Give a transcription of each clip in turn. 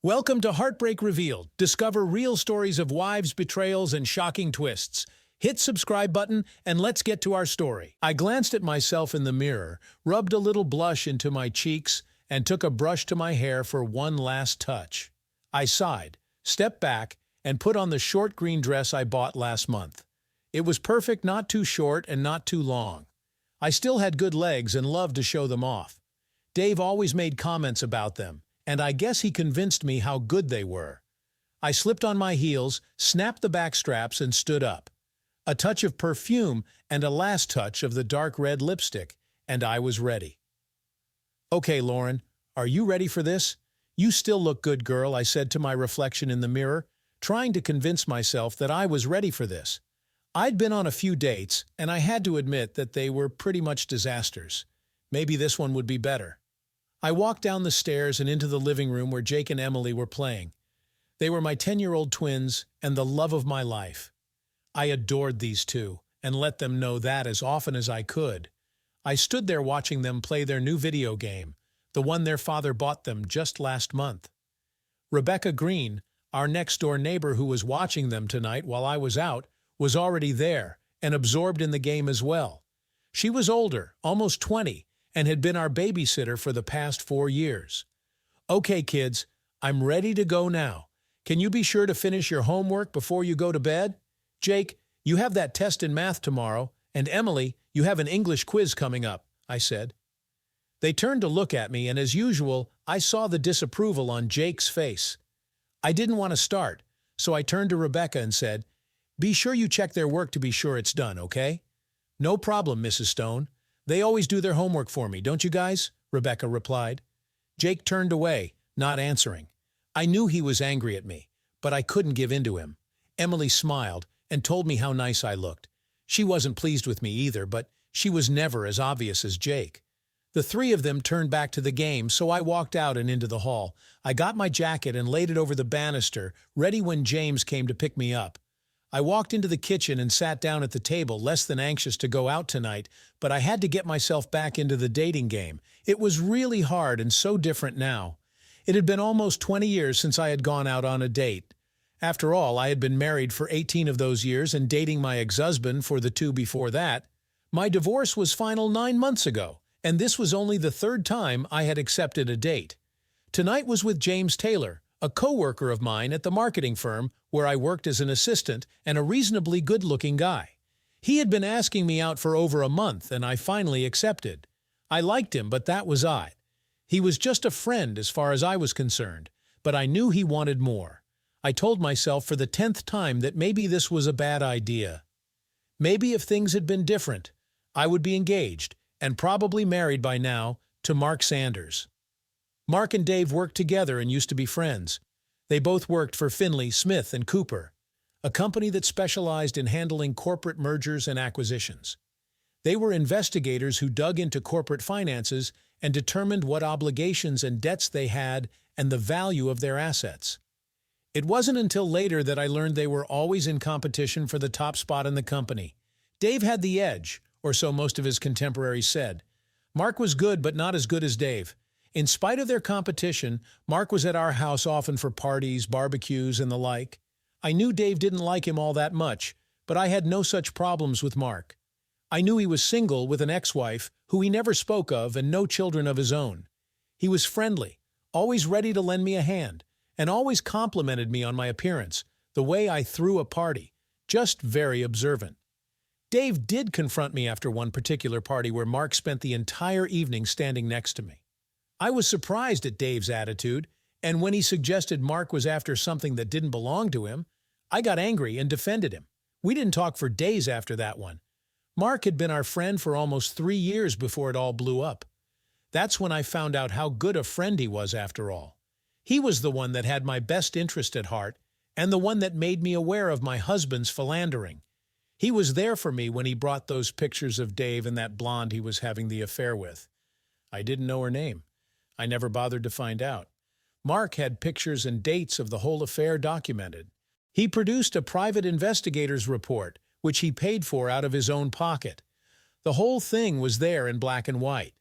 Welcome to Heartbreak Revealed. Discover real stories of wives, betrayals, and shocking twists. Hit subscribe button and let's get to our story. I glanced at myself in the mirror, rubbed a little blush into my cheeks, and took a brush to my hair for one last touch. I sighed, stepped back, and put on the short green dress I bought last month. It was perfect, not too short and not too long. I still had good legs and loved to show them off. Dave always made comments about them, and I guess he convinced me how good they were. I slipped on my heels, snapped the back straps, and stood up. A touch of perfume and a last touch of the dark red lipstick, and I was ready. "Okay, Lauren, are you ready for this? You still look good, girl," I said to my reflection in the mirror, trying to convince myself that I was ready for this. I'd been on a few dates, and I had to admit that they were pretty much disasters. Maybe this one would be better. I walked down the stairs and into the living room where Jake and Emily were playing. They were my 10-year-old twins and the love of my life. I adored these two and let them know that as often as I could. I stood there watching them play their new video game, the one their father bought them just last month. Rebecca Green, our next-door neighbor who was watching them tonight while I was out, was already there and absorbed in the game as well. She was older, almost 20, and had been our babysitter for the past 4 years. "Okay, kids, I'm ready to go now. Can you be sure to finish your homework before you go to bed? Jake, you have that test in math tomorrow, and Emily, you have an English quiz coming up," I said. They turned to look at me, and as usual, I saw the disapproval on Jake's face. I didn't want to start, so I turned to Rebecca and said, "Be sure you check their work to be sure it's done, okay?" "No problem, Mrs. Stone. They always do their homework for me, don't you guys?" Rebecca replied. Jake turned away, not answering. I knew he was angry at me, but I couldn't give in to him. Emily smiled and told me how nice I looked. She wasn't pleased with me either, but she was never as obvious as Jake. The three of them turned back to the game, so I walked out and into the hall. I got my jacket and laid it over the banister, ready when James came to pick me up. I walked into the kitchen and sat down at the table, less than anxious to go out tonight, but I had to get myself back into the dating game. It was really hard and so different now. It had been almost 20 years since I had gone out on a date. After all, I had been married for 18 of those years and dating my ex-husband for the 2 before that. My divorce was final 9 months ago, and this was only the 3rd time I had accepted a date. Tonight was with James Taylor, a co-worker of mine at the marketing firm where I worked as an assistant and a reasonably good-looking guy. He had been asking me out for over a month, and I finally accepted. I liked him, but that was odd. He was just a friend as far as I was concerned, but I knew he wanted more. I told myself for the 10th time that maybe this was a bad idea. Maybe if things had been different, I would be engaged, and probably married by now, to Mark Sanders. Mark and Dave worked together and used to be friends. They both worked for Finley, Smith & Cooper, a company that specialized in handling corporate mergers and acquisitions. They were investigators who dug into corporate finances and determined what obligations and debts they had and the value of their assets. It wasn't until later that I learned they were always in competition for the top spot in the company. Dave had the edge, or so most of his contemporaries said. Mark was good, but not as good as Dave. In spite of their competition, Mark was at our house often for parties, barbecues, and the like. I knew Dave didn't like him all that much, but I had no such problems with Mark. I knew he was single with an ex-wife who he never spoke of and no children of his own. He was friendly, always ready to lend me a hand, and always complimented me on my appearance, the way I threw a party, just very observant. Dave did confront me after one particular party where Mark spent the entire evening standing next to me. I was surprised at Dave's attitude, and when he suggested Mark was after something that didn't belong to him, I got angry and defended him. We didn't talk for days after that one. Mark had been our friend for almost 3 years before it all blew up. That's when I found out how good a friend he was after all. He was the one that had my best interest at heart, and the one that made me aware of my husband's philandering. He was there for me when he brought those pictures of Dave and that blonde he was having the affair with. I didn't know her name. I never bothered to find out. Mark had pictures and dates of the whole affair documented. He produced a private investigator's report, which he paid for out of his own pocket. The whole thing was there in black and white.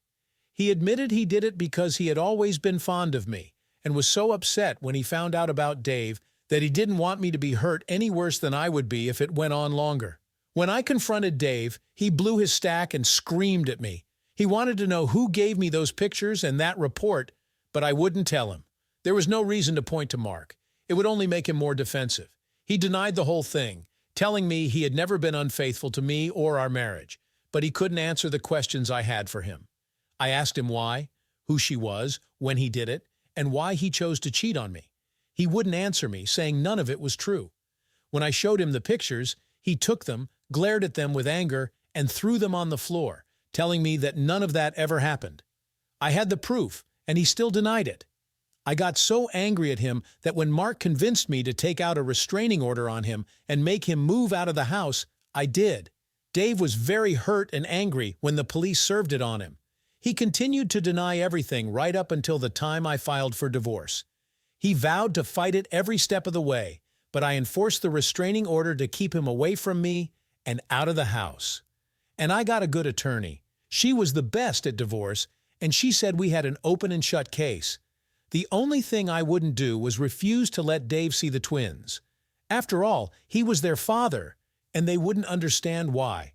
He admitted he did it because he had always been fond of me, and was so upset when he found out about Dave that he didn't want me to be hurt any worse than I would be if it went on longer. When I confronted Dave, he blew his stack and screamed at me. He wanted to know who gave me those pictures and that report, but I wouldn't tell him. There was no reason to point to Mark. It would only make him more defensive. He denied the whole thing, telling me he had never been unfaithful to me or our marriage, but he couldn't answer the questions I had for him. I asked him why, who she was, when he did it, and why he chose to cheat on me. He wouldn't answer me, saying none of it was true. When I showed him the pictures, he took them, glared at them with anger, and threw them on the floor, telling me that none of that ever happened. I had the proof, and he still denied it. I got so angry at him that when Mark convinced me to take out a restraining order on him and make him move out of the house, I did. Dave was very hurt and angry when the police served it on him. He continued to deny everything right up until the time I filed for divorce. He vowed to fight it every step of the way, but I enforced the restraining order to keep him away from me and out of the house. And I got a good attorney. She was the best at divorce, and she said we had an open and shut case. The only thing I wouldn't do was refuse to let Dave see the twins. After all, he was their father, and they wouldn't understand why.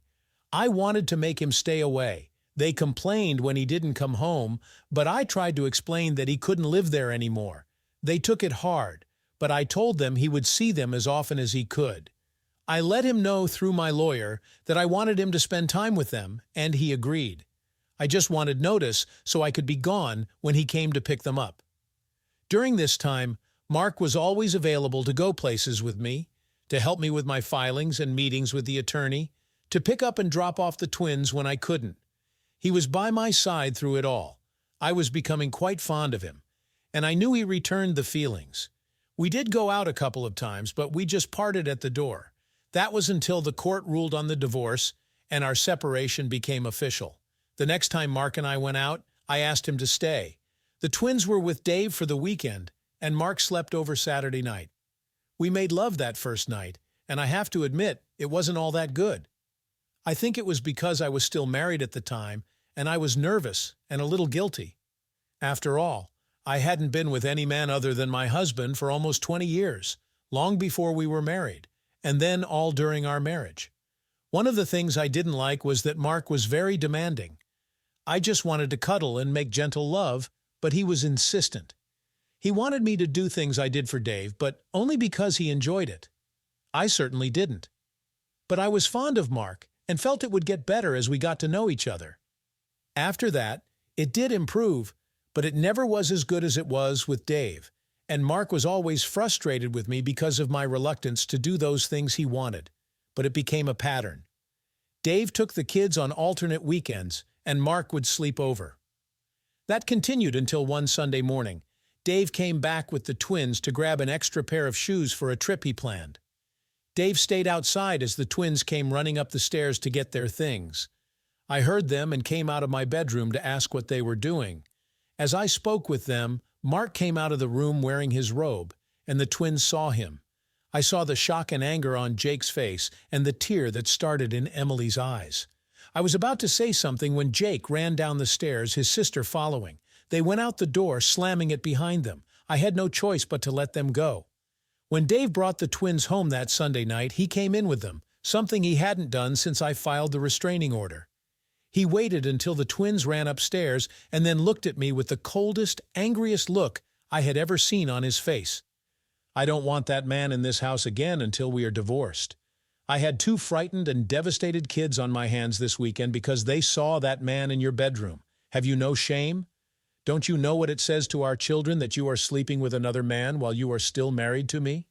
I wanted to make him stay away. They complained when he didn't come home, but I tried to explain that he couldn't live there anymore. They took it hard, but I told them he would see them as often as he could. I let him know through my lawyer that I wanted him to spend time with them, and he agreed. I just wanted notice so I could be gone when he came to pick them up. During this time, Mark was always available to go places with me, to help me with my filings and meetings with the attorney, to pick up and drop off the twins when I couldn't. He was by my side through it all. I was becoming quite fond of him, and I knew he returned the feelings. We did go out a couple of times, but we just parted at the door. That was until the court ruled on the divorce and our separation became official. The next time Mark and I went out, I asked him to stay. The twins were with Dave for the weekend, and Mark slept over Saturday night. We made love that first night, and I have to admit, it wasn't all that good. I think it was because I was still married at the time, and I was nervous and a little guilty. After all, I hadn't been with any man other than my husband for almost 20 years, long before we were married, and then all during our marriage. One of the things I didn't like was that Mark was very demanding. I just wanted to cuddle and make gentle love, but he was insistent. He wanted me to do things I did for Dave, but only because he enjoyed it. I certainly didn't. But I was fond of Mark and felt it would get better as we got to know each other. After that, it did improve, but it never was as good as it was with Dave, and Mark was always frustrated with me because of my reluctance to do those things he wanted, but it became a pattern. Dave took the kids on alternate weekends, and Mark would sleep over. That continued until one Sunday morning. Dave came back with the twins to grab an extra pair of shoes for a trip he planned. Dave stayed outside as the twins came running up the stairs to get their things. I heard them and came out of my bedroom to ask what they were doing. As I spoke with them, Mark came out of the room wearing his robe, and the twins saw him. I saw the shock and anger on Jake's face and the tear that started in Emily's eyes. I was about to say something when Jake ran down the stairs, his sister following. They went out the door, slamming it behind them. I had no choice but to let them go. When Dave brought the twins home that Sunday night, he came in with them, something he hadn't done since I filed the restraining order. He waited until the twins ran upstairs and then looked at me with the coldest, angriest look I had ever seen on his face. I don't want that man in this house again until we are divorced. I had 2 frightened and devastated kids on my hands this weekend because they saw that man in your bedroom. Have you no shame? Don't you know what it says to our children that you are sleeping with another man while you are still married to me?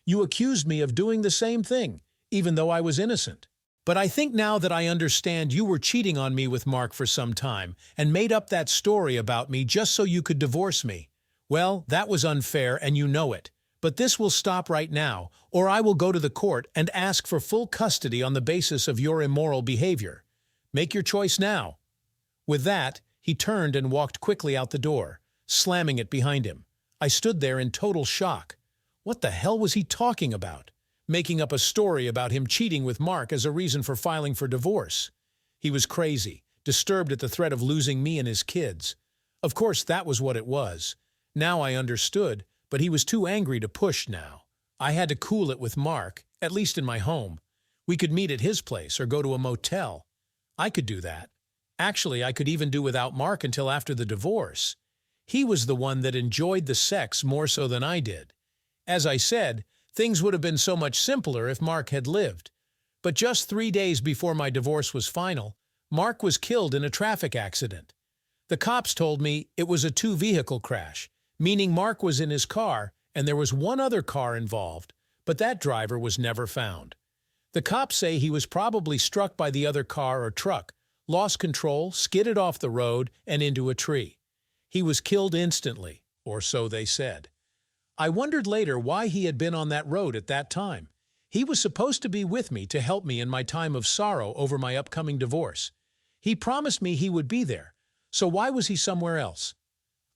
You accused me of doing the same thing, even though I was innocent. But I think now that I understand you were cheating on me with Mark for some time and made up that story about me just so you could divorce me. Well, that was unfair and you know it. But this will stop right now, or I will go to the court and ask for full custody on the basis of your immoral behavior. Make your choice now. With that, he turned and walked quickly out the door, slamming it behind him. I stood there in total shock. What the hell was he talking about? Making up a story about him cheating with Mark as a reason for filing for divorce. He was crazy, disturbed at the threat of losing me and his kids. Of course, that was what it was. Now I understood, but he was too angry to push now. I had to cool it with Mark, at least in my home. We could meet at his place or go to a motel. I could do that. Actually, I could even do without Mark until after the divorce. He was the one that enjoyed the sex more so than I did. As I said, things would have been so much simpler if Mark had lived. But just 3 days before my divorce was final, Mark was killed in a traffic accident. The cops told me it was a two-vehicle crash, meaning Mark was in his car and there was one other car involved, but that driver was never found. The cops say he was probably struck by the other car or truck, lost control, skidded off the road, and into a tree. He was killed instantly, or so they said. I wondered later why he had been on that road at that time. He was supposed to be with me to help me in my time of sorrow over my upcoming divorce. He promised me he would be there, so why was he somewhere else?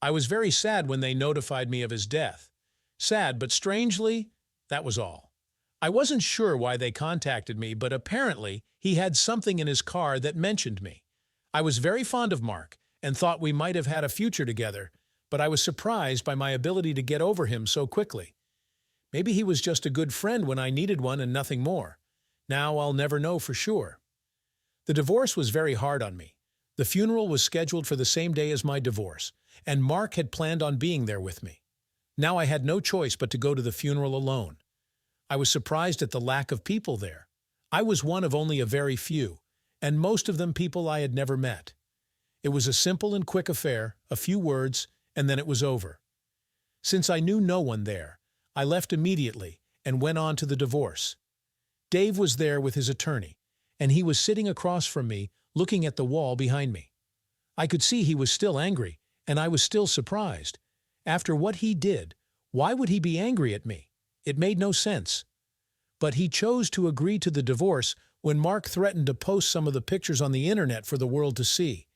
I was very sad when they notified me of his death. Sad, but strangely, that was all. I wasn't sure why they contacted me, but apparently he had something in his car that mentioned me. I was very fond of Mark and thought we might have had a future together, but I was surprised by my ability to get over him so quickly. Maybe he was just a good friend when I needed one and nothing more. Now I'll never know for sure. The divorce was very hard on me. The funeral was scheduled for the same day as my divorce, and Mark had planned on being there with me. Now I had no choice but to go to the funeral alone. I was surprised at the lack of people there. I was one of only a very few, and most of them people I had never met. It was a simple and quick affair, a few words, and then it was over. Since I knew no one there, I left immediately and went on to the divorce. Dave was there with his attorney, and he was sitting across from me, looking at the wall behind me. I could see he was still angry, and I was still surprised. After what he did, why would he be angry at me? It made no sense. But he chose to agree to the divorce when Mark threatened to post some of the pictures on the internet for the world to see.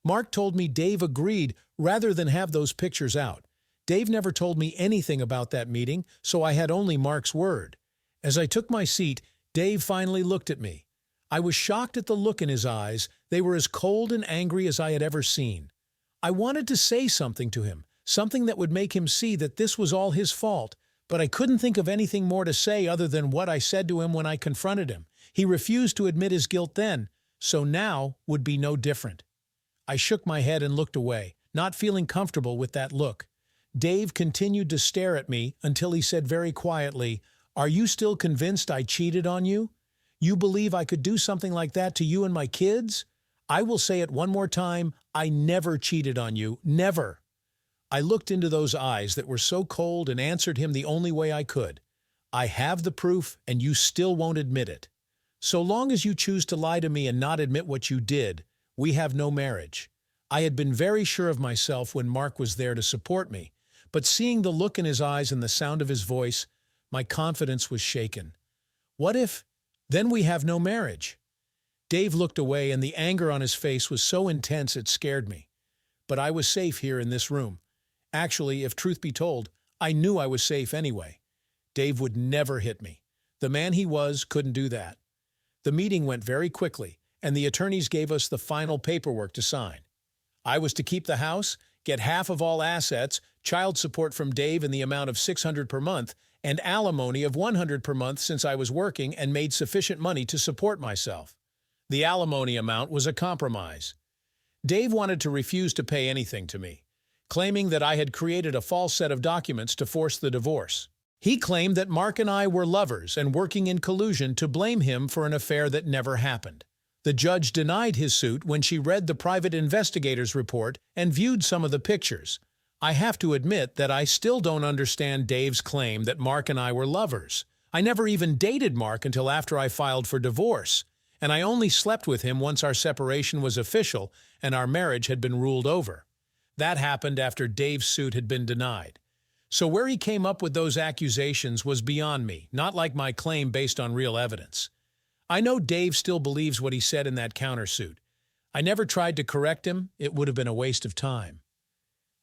Mark told me Dave agreed rather than have those pictures out. Dave never told me anything about that meeting, so I had only Mark's word. As I took my seat, Dave finally looked at me. I was shocked at the look in his eyes. They were as cold and angry as I had ever seen. I wanted to say something to him, something that would make him see that this was all his fault, but I couldn't think of anything more to say other than what I said to him when I confronted him. He refused to admit his guilt then, so now would be no different. I shook my head and looked away, not feeling comfortable with that look. Dave continued to stare at me until he said very quietly, "Are you still convinced I cheated on you? You believe I could do something like that to you and my kids? I will say it one more time, I never cheated on you, never." I looked into those eyes that were so cold and answered him the only way I could. "I have the proof, and you still won't admit it. So long as you choose to lie to me and not admit what you did, we have no marriage." I had been very sure of myself when Mark was there to support me, but seeing the look in his eyes and the sound of his voice, my confidence was shaken. What if, then we have no marriage? Dave looked away, and the anger on his face was so intense it scared me. But I was safe here in this room. Actually, if truth be told, I knew I was safe anyway. Dave would never hit me. The man he was couldn't do that. The meeting went very quickly, and the attorneys gave us the final paperwork to sign. I was to keep the house, get half of all assets, child support from Dave in the amount of $600 per month, and alimony of $100 per month since I was working and made sufficient money to support myself. The alimony amount was a compromise. Dave wanted to refuse to pay anything to me, claiming that I had created a false set of documents to force the divorce. He claimed that Mark and I were lovers and working in collusion to blame him for an affair that never happened. The judge denied his suit when she read the private investigator's report and viewed some of the pictures. I have to admit that I still don't understand Dave's claim that Mark and I were lovers. I never even dated Mark until after I filed for divorce, and I only slept with him once our separation was official and our marriage had been ruled over. That happened after Dave's suit had been denied. So where he came up with those accusations was beyond me, not like my claim based on real evidence. I know Dave still believes what he said in that countersuit. I never tried to correct him. It would have been a waste of time.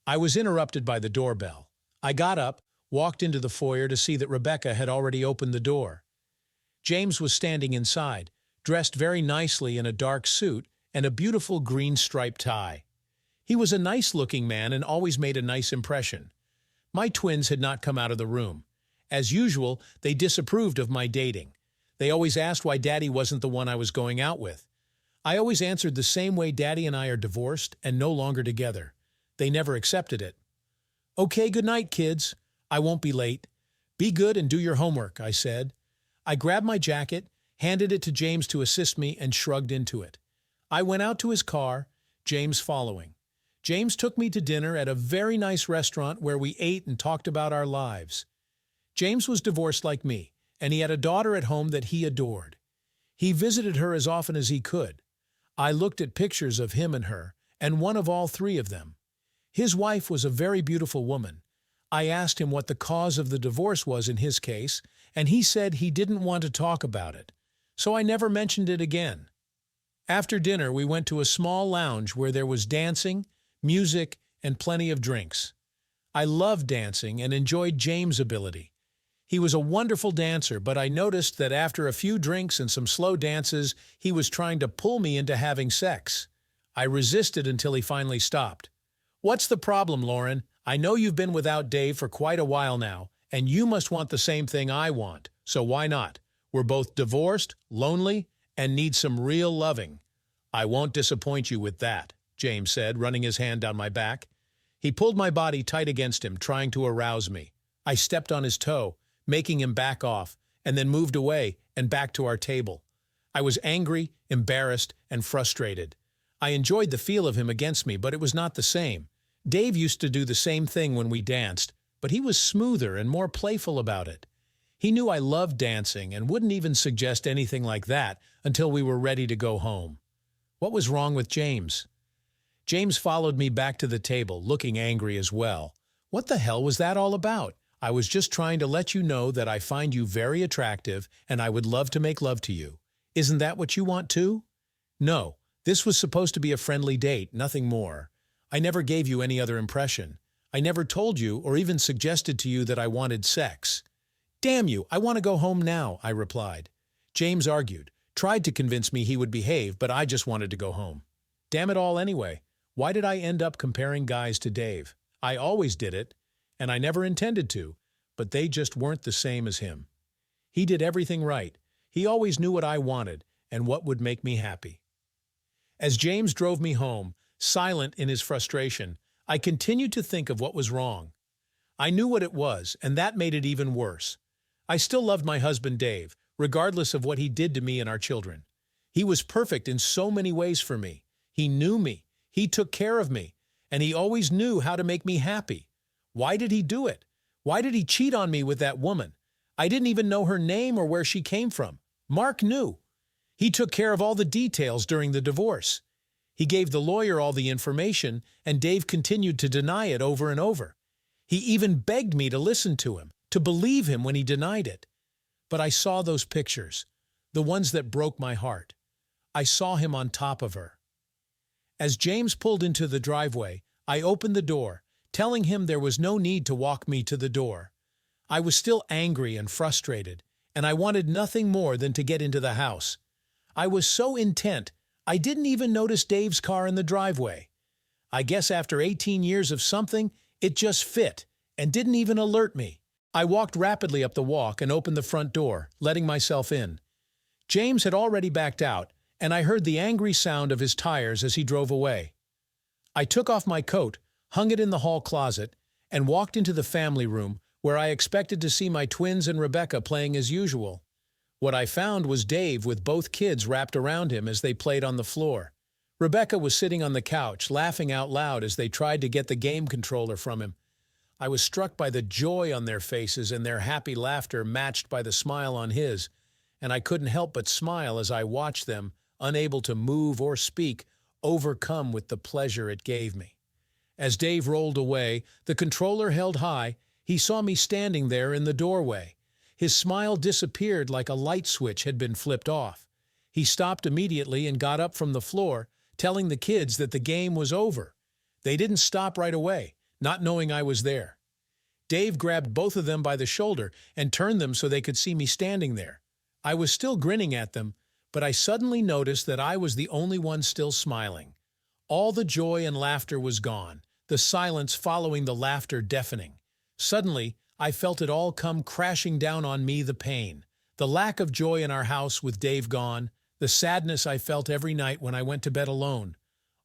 I was interrupted by the doorbell. I got up, walked into the foyer to see that Rebecca had already opened the door. James was standing inside, dressed very nicely in a dark suit and a beautiful green striped tie. He was a nice-looking man and always made a nice impression. My twins had not come out of the room. As usual, they disapproved of my dating. They always asked why Daddy wasn't the one I was going out with. I always answered the same way: Daddy and I are divorced and no longer together. They never accepted it. "Okay, good night, kids. I won't be late. Be good and do your homework," I said. I grabbed my jacket, handed it to James to assist me, and shrugged into it. I went out to his car, James following. James took me to dinner at a very nice restaurant where we ate and talked about our lives. James was divorced like me, and he had a daughter at home that he adored. He visited her as often as he could. I looked at pictures of him and her, and one of all three of them. His wife was a very beautiful woman. I asked him what the cause of the divorce was in his case, and he said he didn't want to talk about it, so I never mentioned it again. After dinner, we went to a small lounge where there was dancing, music, and plenty of drinks. I loved dancing and enjoyed James' ability. He was a wonderful dancer, but I noticed that after a few drinks and some slow dances, he was trying to pull me into having sex. I resisted until he finally stopped. "What's the problem, Lauren? I know you've been without Dave for quite a while now, and you must want the same thing I want, so why not? We're both divorced, lonely, and need some real loving." "I won't disappoint you with that," James said, running his hand down my back. He pulled my body tight against him, trying to arouse me. I stepped on his toe, making him back off, and then moved away and back to our table. I was angry, embarrassed, and frustrated. I enjoyed the feel of him against me, but it was not the same. Dave used to do the same thing when we danced, but he was smoother and more playful about it. He knew I loved dancing and wouldn't even suggest anything like that until we were ready to go home. What was wrong with James? James followed me back to the table, looking angry as well. "What the hell was that all about? I was just trying to let you know that I find you very attractive and I would love to make love to you. Isn't that what you want too?" "No, this was supposed to be a friendly date, nothing more. I never gave you any other impression. I never told you or even suggested to you that I wanted sex." "Damn you, I want to go home now," I replied. James argued, tried to convince me he would behave, but I just wanted to go home. Damn it all anyway. Why did I end up comparing guys to Dave? I always did it, and I never intended to, but they just weren't the same as him. He did everything right. He always knew what I wanted and what would make me happy. As James drove me home, silent in his frustration, I continued to think of what was wrong. I knew what it was, and that made it even worse. I still loved my husband Dave, regardless of what he did to me and our children. He was perfect in so many ways for me. He knew me, he took care of me, and he always knew how to make me happy. Why did he do it? Why did he cheat on me with that woman? I didn't even know her name or where she came from. Mark knew. He took care of all the details during the divorce. He gave the lawyer all the information, and Dave continued to deny it over and over. He even begged me to listen to him, to believe him when he denied it. But I saw those pictures, the ones that broke my heart. I saw him on top of her. As James pulled into the driveway, I opened the door, telling him there was no need to walk me to the door. I was still angry and frustrated, and I wanted nothing more than to get into the house. I was so intent, I didn't even notice Dave's car in the driveway. I guess after 18 years of something, it just fit and didn't even alert me. I walked rapidly up the walk and opened the front door, letting myself in. James had already backed out, and I heard the angry sound of his tires as he drove away. I took off my coat, hung it in the hall closet, and walked into the family room where I expected to see my twins and Rebecca playing as usual. What I found was Dave with both kids wrapped around him as they played on the floor. Rebecca was sitting on the couch, laughing out loud as they tried to get the game controller from him. I was struck by the joy on their faces and their happy laughter matched by the smile on his, and I couldn't help but smile as I watched them, unable to move or speak, overcome with the pleasure it gave me. As Dave rolled away, the controller held high, he saw me standing there in the doorway. His smile disappeared like a light switch had been flipped off. He stopped immediately and got up from the floor, telling the kids that the game was over. They didn't stop right away, not knowing I was there. Dave grabbed both of them by the shoulder and turned them so they could see me standing there. I was still grinning at them, but I suddenly noticed that I was the only one still smiling. All the joy and laughter was gone, the silence following the laughter deafening. Suddenly, I felt it all come crashing down on me, the pain. The lack of joy in our house with Dave gone, the sadness I felt every night when I went to bed alone.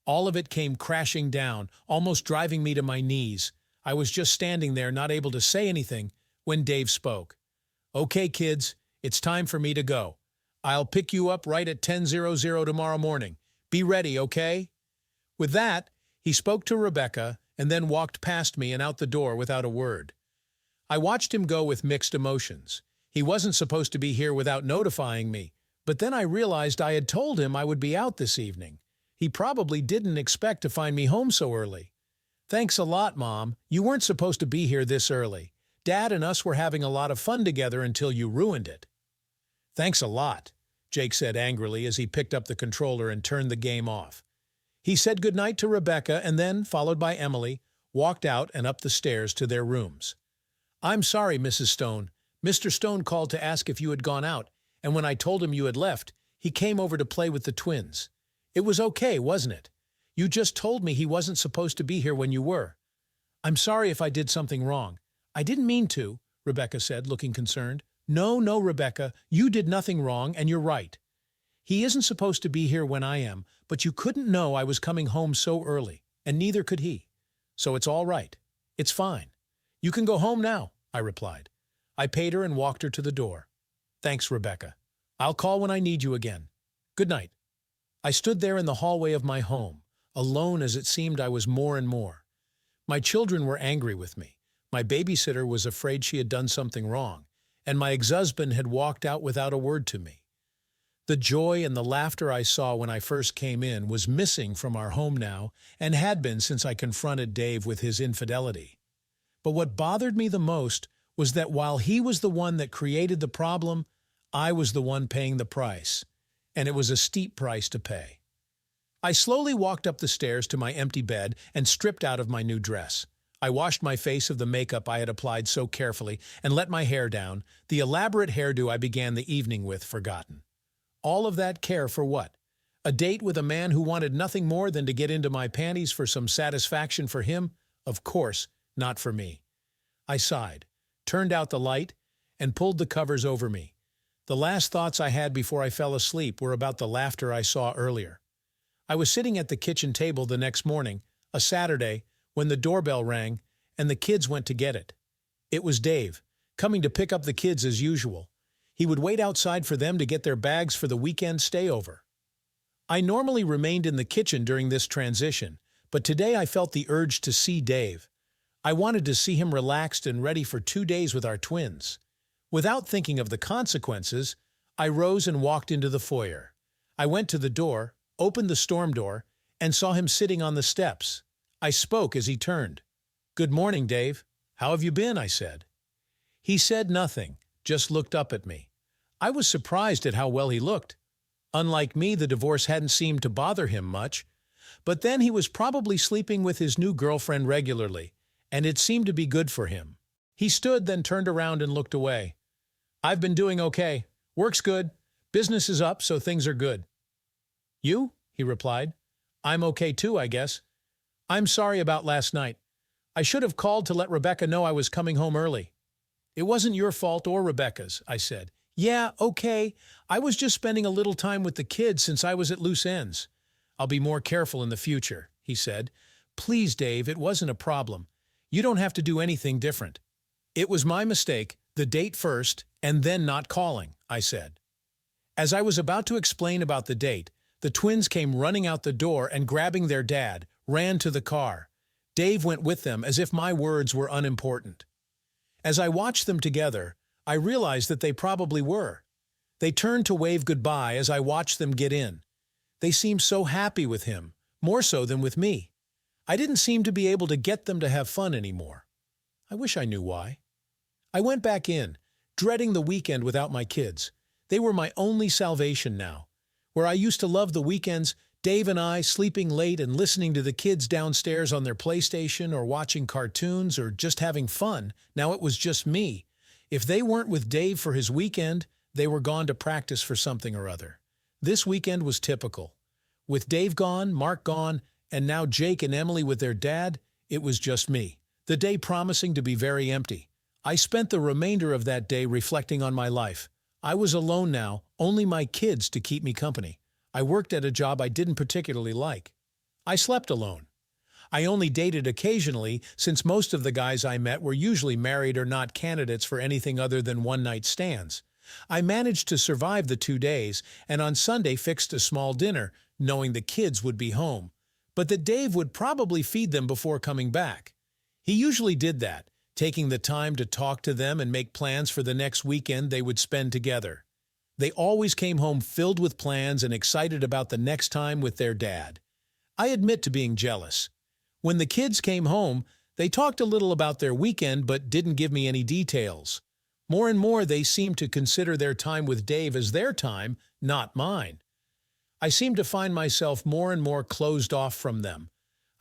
All of it came crashing down, almost driving me to my knees. I was just standing there, not able to say anything, when Dave spoke. "Okay, kids, it's time for me to go. I'll pick you up right at 10:00 tomorrow morning. Be ready, okay?" With that, he spoke to Rebecca and then walked past me and out the door without a word. I watched him go with mixed emotions. He wasn't supposed to be here without notifying me, but then I realized I had told him I would be out this evening. He probably didn't expect to find me home so early. "Thanks a lot, Mom. You weren't supposed to be here this early. Dad and us were having a lot of fun together until you ruined it." "Thanks a lot," Jake said angrily as he picked up the controller and turned the game off. He said goodnight to Rebecca and then, followed by Emily, walked out and up the stairs to their rooms. "I'm sorry, Mrs. Stone. Mr. Stone called to ask if you had gone out, and when I told him you had left, he came over to play with the twins. It was okay, wasn't it? You just told me he wasn't supposed to be here when you were." "I'm sorry if I did something wrong. I didn't mean to," Rebecca said, looking concerned. No, Rebecca, you did nothing wrong, and you're right. He isn't supposed to be here when I am, but you couldn't know I was coming home so early, and neither could he. So it's all right. It's fine. You can go home now," I replied. I paid her and walked her to the door. "Thanks, Rebecca. I'll call when I need you again. Good night." I stood there in the hallway of my home, alone as it seemed I was more and more. My children were angry with me. My babysitter was afraid she had done something wrong, and my ex-husband had walked out without a word to me. The joy and the laughter I saw when I first came in was missing from our home now, and had been since I confronted Dave with his infidelity. But what bothered me the most was that while he was the one that created the problem, I was the one paying the price, and it was a steep price to pay. I slowly walked up the stairs to my empty bed and stripped out of my new dress. I washed my face of the makeup I had applied so carefully and let my hair down, the elaborate hairdo I began the evening with forgotten. All of that care for what? A date with a man who wanted nothing more than to get into my panties for some satisfaction for him? Of course, not for me. I sighed, turned out the light, and pulled the covers over me. The last thoughts I had before I fell asleep were about the laughter I saw earlier. I was sitting at the kitchen table the next morning, a Saturday, when the doorbell rang and the kids went to get it. It was Dave, coming to pick up the kids as usual. He would wait outside for them to get their bags for the weekend stayover. I normally remained in the kitchen during this transition, but today I felt the urge to see Dave. I wanted to see him relaxed and ready for 2 days with our twins. Without thinking of the consequences, I rose and walked into the foyer. I went to the door, opened the storm door, and saw him sitting on the steps. I spoke as he turned. "Good morning, Dave. How have you been?" I said. He said nothing, just looked up at me. I was surprised at how well he looked. Unlike me, the divorce hadn't seemed to bother him much. But then he was probably sleeping with his new girlfriend regularly, and it seemed to be good for him. He stood, then turned around and looked away. "I've been doing okay. Work's good. Business is up, so things are good." "You?" he replied. "I'm okay too, I guess. I'm sorry about last night. I should have called to let Rebecca know I was coming home early." "It wasn't your fault or Rebecca's," I said. "Yeah, okay. I was just spending a little time with the kids since I was at loose ends. I'll be more careful in the future," he said. "Please, Dave, it wasn't a problem. You don't have to do anything different." "It was my mistake, the date first, and then not calling," I said. As I was about to explain about the date, the twins came running out the door and, grabbing their dad, ran to the car. Dave went with them as if my words were unimportant. As I watched them together, I realized that they probably were. They turned to wave goodbye as I watched them get in. They seemed so happy with him, more so than with me. I didn't seem to be able to get them to have fun anymore. I wish I knew why. I went back in, dreading the weekend without my kids. They were my only salvation now. Where I used to love the weekends, Dave and I sleeping late and listening to the kids downstairs on their PlayStation or watching cartoons or just having fun, now it was just me. If they weren't with Dave for his weekend, they were gone to practice for something or other. This weekend was typical. With Dave gone, Mark gone, and now Jake and Emily with their dad, it was just me. the day promising to be very empty. I spent the remainder of that day reflecting on my life. I was alone now, only my kids to keep me company. I worked at a job I didn't particularly like. I slept alone. I only dated occasionally, since most of the guys I met were usually married or not candidates for anything other than one-night stands. I managed to survive the 2 days, and on Sunday fixed a small dinner, knowing the kids would be home, but that Dave would probably feed them before coming back. He usually did that, taking the time to talk to them and make plans for the next weekend they would spend together. They always came home filled with plans and excited about the next time with their dad. I admit to being jealous. When the kids came home, they talked a little about their weekend but didn't give me any details. More and more they seemed to consider their time with Dave as their time, not mine. I seemed to find myself more and more closed off from them.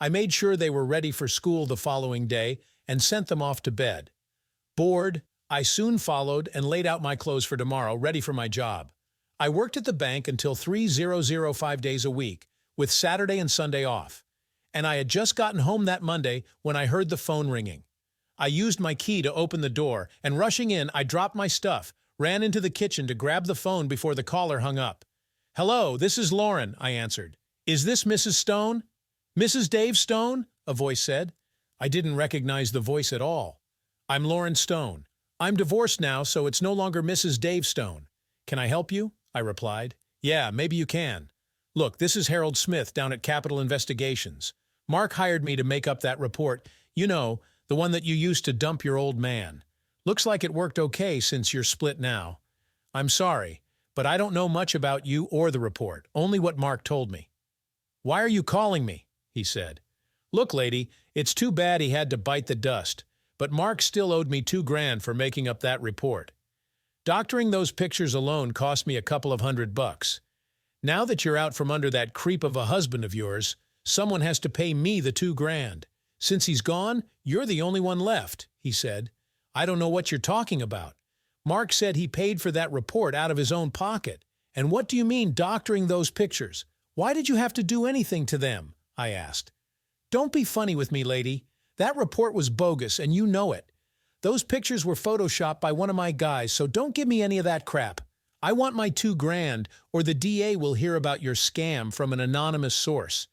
I made sure they were ready for school the following day and sent them off to bed. Bored, I soon followed and laid out my clothes for tomorrow, ready for my job. I worked at the bank until 3:05 days a week, with Saturday and Sunday off. And I had just gotten home that Monday when I heard the phone ringing. I used my key to open the door, and rushing in, I dropped my stuff, ran into the kitchen to grab the phone before the caller hung up. "Hello, this is Lauren," I answered. "Is this Mrs. Stone?" "Mrs. Dave Stone?" a voice said. I didn't recognize the voice at all. "I'm Lauren Stone. I'm divorced now, so it's no longer Mrs. Dave Stone. Can I help you?" I replied. "Yeah, maybe you can. Look, this is Harold Smith down at Capital Investigations. Mark hired me to make up that report. You know, the one that you used to dump your old man. Looks like it worked okay since you're split now. I'm sorry, but I don't know much about you or the report, only what Mark told me." "Why are you calling me?" he said. "Look, lady, it's too bad he had to bite the dust, but Mark still owed me $2,000 for making up that report. Doctoring those pictures alone cost me a couple of $100. Now that you're out from under that creep of a husband of yours, someone has to pay me the $2,000. Since he's gone, you're the only one left," he said. "I don't know what you're talking about. Mark said he paid for that report out of his own pocket. And what do you mean doctoring those pictures? Why did you have to do anything to them?" I asked. "Don't be funny with me, lady. That report was bogus, and you know it. Those pictures were photoshopped by one of my guys, so don't give me any of that crap. I want my $2,000, or the DA will hear about your scam from an anonymous source.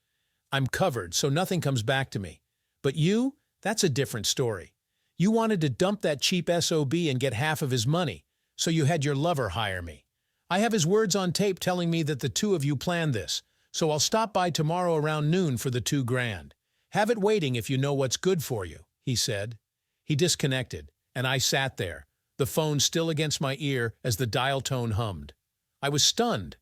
I'm covered, so nothing comes back to me. But you, that's a different story. You wanted to dump that cheap SOB and get half of his money, so you had your lover hire me. I have his words on tape telling me that the two of you planned this, so I'll stop by tomorrow around noon for the $2,000. Have it waiting if you know what's good for you," he said. He disconnected, and I sat there, the phone still against my ear as the dial tone hummed. I was stunned.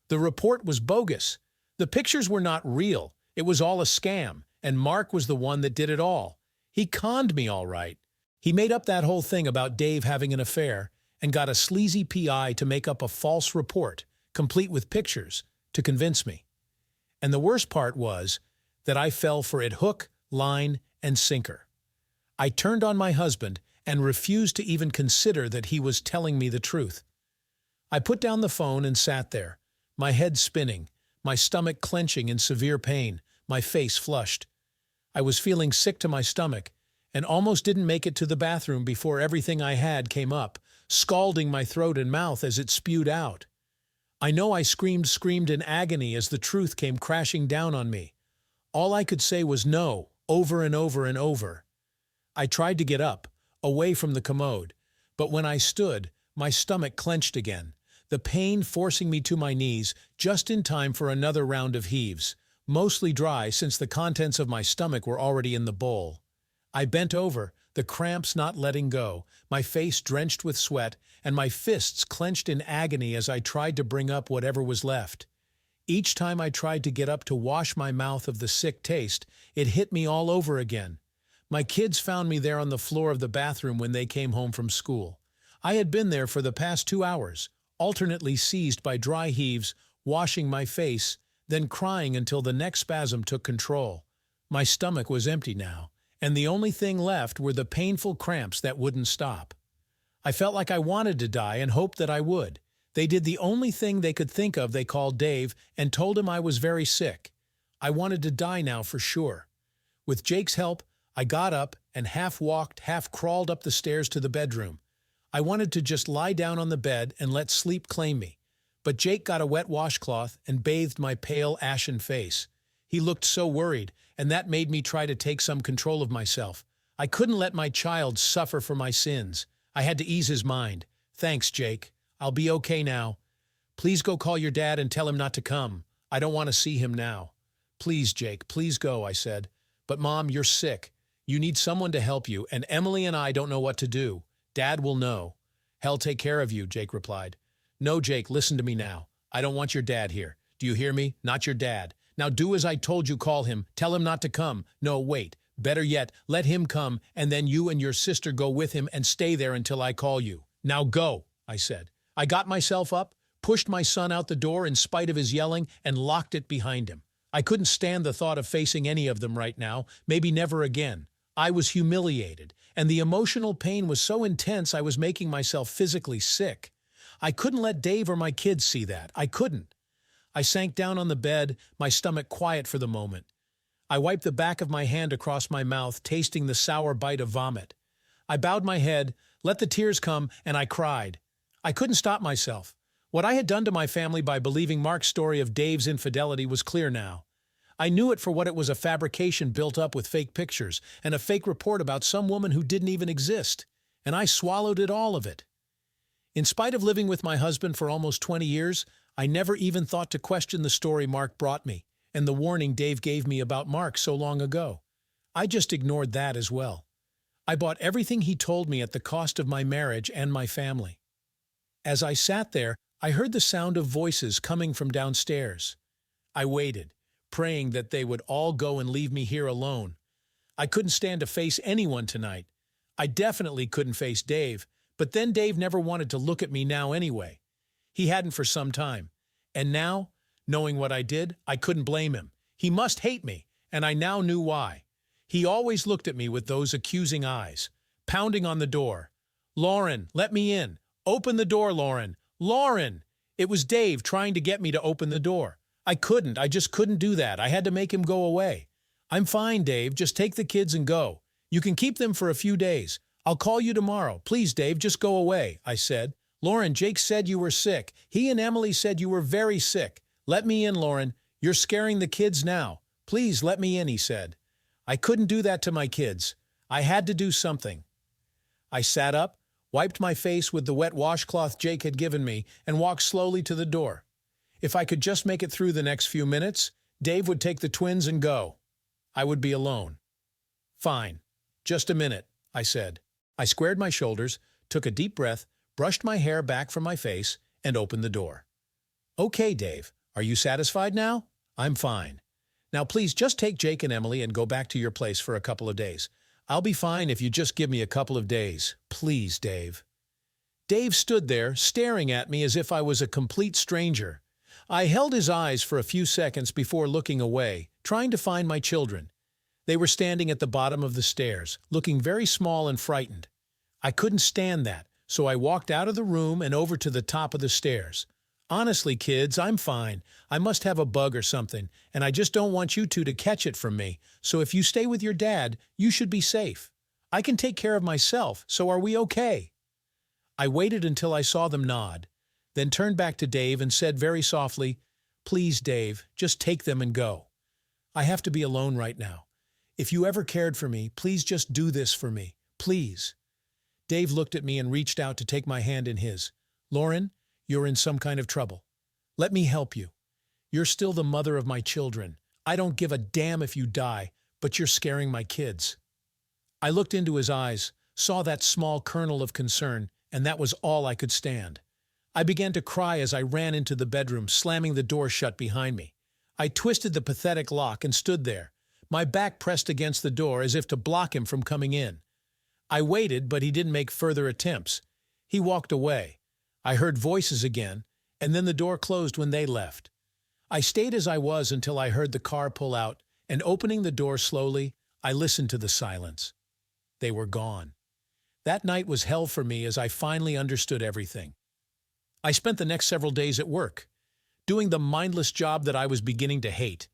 The report was bogus. The pictures were not real. It was all a scam, and Mark was the one that did it all. He conned me all right. He made up that whole thing about Dave having an affair and got a sleazy PI to make up a false report, complete with pictures, to convince me. And the worst part was that I fell for it hook, line, and sinker. I turned on my husband and refused to even consider that he was telling me the truth. I put down the phone and sat there, my head spinning, my stomach clenching in severe pain, my face flushed. I was feeling sick to my stomach and almost didn't make it to the bathroom before everything I had came up, scalding my throat and mouth as it spewed out. I know I screamed in agony as the truth came crashing down on me. All I could say was no, over and over and over. I tried to get up, away from the commode, but when I stood, my stomach clenched again, the pain forcing me to my knees just in time for another round of heaves, mostly dry since the contents of my stomach were already in the bowl. I bent over, the cramps not letting go, my face drenched with sweat, and my fists clenched in agony as I tried to bring up whatever was left. Each time I tried to get up to wash my mouth of the sick taste, it hit me all over again. My kids found me there on the floor of the bathroom when they came home from school. I had been there for the past 2 hours, alternately seized by dry heaves, washing my face, then crying until the next spasm took control. My stomach was empty now, and the only thing left were the painful cramps that wouldn't stop. I felt like I wanted to die and hoped that I would. They did the only thing they could think of. They called Dave and told him I was very sick. I wanted to die now for sure. With Jake's help, I got up and half walked, half crawled up the stairs to the bedroom. I wanted to just lie down on the bed and let sleep claim me. But Jake got a wet washcloth and bathed my pale, ashen face. He looked so worried, and that made me try to take some control of myself. I couldn't let my child suffer for my sins. I had to ease his mind. Thanks, Jake. I'll be okay now. Please go call your dad and tell him not to come. I don't want to see him now. Please, Jake, please go, I said. But Mom, you're sick. You need someone to help you, and Emily and I don't know what to do. Dad will know. He'll take care of you, Jake replied. No, Jake, listen to me now. I don't want your dad here. Do you hear me? Not your dad. Now do as I told you, call him. Tell him not to come. No, wait. Better yet, let him come, and then you and your sister go with him and stay there until I call you. Now go, I said. I got myself up, pushed my son out the door in spite of his yelling, and locked it behind him. I couldn't stand the thought of facing any of them right now, maybe never again. I was humiliated, and the emotional pain was so intense I was making myself physically sick. I couldn't let Dave or my kids see that. I couldn't. I sank down on the bed, my stomach quiet for the moment. I wiped the back of my hand across my mouth, tasting the sour bite of vomit. I bowed my head, let the tears come, and I cried. I couldn't stop myself. What I had done to my family by believing Mark's story of Dave's infidelity was clear now. I knew it for what it was, a fabrication built up with fake pictures and a fake report about some woman who didn't even exist. And I swallowed it, all of it. In spite of living with my husband for almost 20 years, I never even thought to question the story Mark brought me and the warning Dave gave me about Mark so long ago. I just ignored that as well. I bought everything he told me at the cost of my marriage and my family. As I sat there, I heard the sound of voices coming from downstairs. I waited, praying that they would all go and leave me here alone. I couldn't stand to face anyone tonight. I definitely couldn't face Dave, but then Dave never wanted to look at me now anyway. He hadn't for some time. And now, knowing what I did, I couldn't blame him. He must hate me, and I now knew why. He always looked at me with those accusing eyes, pounding on the door. Lauren, let me in. Open the door, Lauren. Lauren! It was Dave trying to get me to open the door. I just couldn't do that. I had to make him go away. I'm fine, Dave. Just take the kids and go. You can keep them for a few days. I'll call you tomorrow. Please, Dave, just go away, I said. Lauren, Jake said you were sick. He and Emily said you were very sick. Let me in, Lauren. You're scaring the kids now. Please let me in, he said. I couldn't do that to my kids. I had to do something. I sat up, wiped my face with the wet washcloth Jake had given me, and walked slowly to the door. If I could just make it through the next few minutes, Dave would take the twins and go. I would be alone. Fine. Just a minute, I said. I squared my shoulders, took a deep breath, brushed my hair back from my face, and opened the door. Okay, Dave, are you satisfied now? I'm fine. Now please just take Jake and Emily and go back to your place for a couple of days. I'll be fine if you just give me a couple of days. Please, Dave. Dave stood there, staring at me as if I was a complete stranger. I held his eyes for a few seconds before looking away, trying to find my children. They were standing at the bottom of the stairs, looking very small and frightened. I couldn't stand that, so I walked out of the room and over to the top of the stairs. Honestly, kids, I'm fine. I must have a bug or something, and I just don't want you two to catch it from me, so if you stay with your dad, you should be safe. I can take care of myself, so are we okay? I waited until I saw them nod, then turned back to Dave and said very softly, Please, Dave, just take them and go. I have to be alone right now. If you ever cared for me, please just do this for me. Please. Dave looked at me and reached out to take my hand in his. Lauren, you're in some kind of trouble. Let me help you. You're still the mother of my children. I don't give a damn if you die, but you're scaring my kids. I looked into his eyes, saw that small kernel of concern, and that was all I could stand. I began to cry as I ran into the bedroom, slamming the door shut behind me. I twisted the pathetic lock and stood there, my back pressed against the door as if to block him from coming in. I waited, but he didn't make further attempts. He walked away. I heard voices again, and then the door closed when they left. I stayed as I was until I heard the car pull out, and opening the door slowly, I listened to the silence. They were gone. That night was hell for me as I finally understood everything. I spent the next several days at work, doing the mindless job that I was beginning to hate,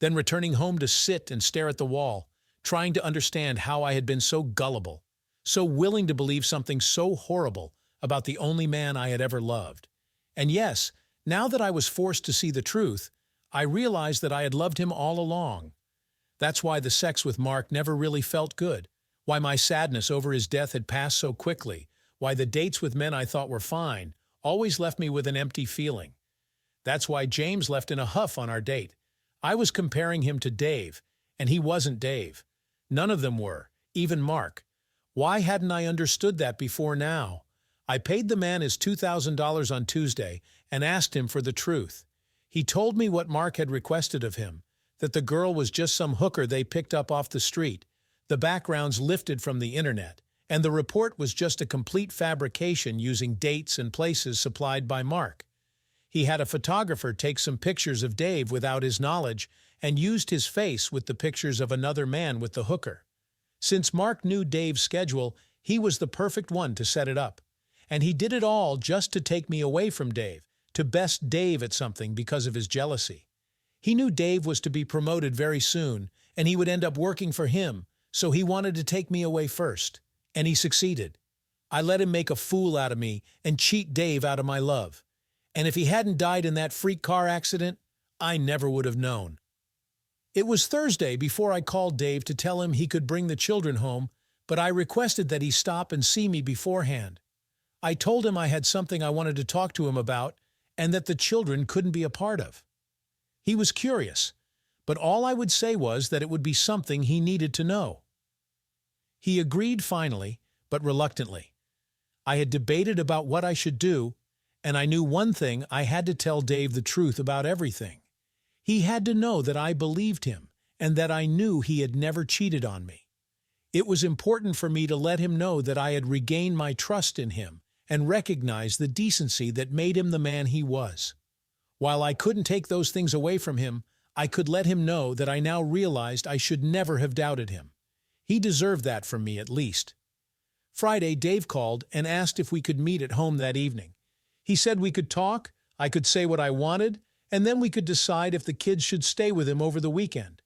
then returning home to sit and stare at the wall, trying to understand how I had been so gullible, so willing to believe something so horrible about the only man I had ever loved. And yes, now that I was forced to see the truth, I realized that I had loved him all along. That's why the sex with Mark never really felt good, why my sadness over his death had passed so quickly, why the dates with men I thought were fine always left me with an empty feeling. That's why James left in a huff on our date. I was comparing him to Dave, and he wasn't Dave. None of them were, even Mark. Why hadn't I understood that before now? I paid the man his $2,000 on Tuesday and asked him for the truth. He told me what Mark had requested of him, that the girl was just some hooker they picked up off the street, the backgrounds lifted from the internet, and the report was just a complete fabrication using dates and places supplied by Mark. He had a photographer take some pictures of Dave without his knowledge and used his face with the pictures of another man with the hooker. Since Mark knew Dave's schedule, he was the perfect one to set it up. And he did it all just to take me away from Dave, to best Dave at something because of his jealousy. He knew Dave was to be promoted very soon, and he would end up working for him, so he wanted to take me away first. And he succeeded. I let him make a fool out of me and cheat Dave out of my love. And if he hadn't died in that freak car accident, I never would have known. It was Thursday before I called Dave to tell him he could bring the children home, but I requested that he stop and see me beforehand. I told him I had something I wanted to talk to him about and that the children couldn't be a part of. He was curious, but all I would say was that it would be something he needed to know. He agreed finally, but reluctantly. I had debated about what I should do, and I knew one thing: I had to tell Dave the truth about everything. He had to know that I believed him and that I knew he had never cheated on me. It was important for me to let him know that I had regained my trust in him and recognized the decency that made him the man he was. While I couldn't take those things away from him, I could let him know that I now realized I should never have doubted him. He deserved that from me at least. Friday, Dave called and asked if we could meet at home that evening. He said we could talk, I could say what I wanted, and then we could decide if the kids should stay with him over the weekend.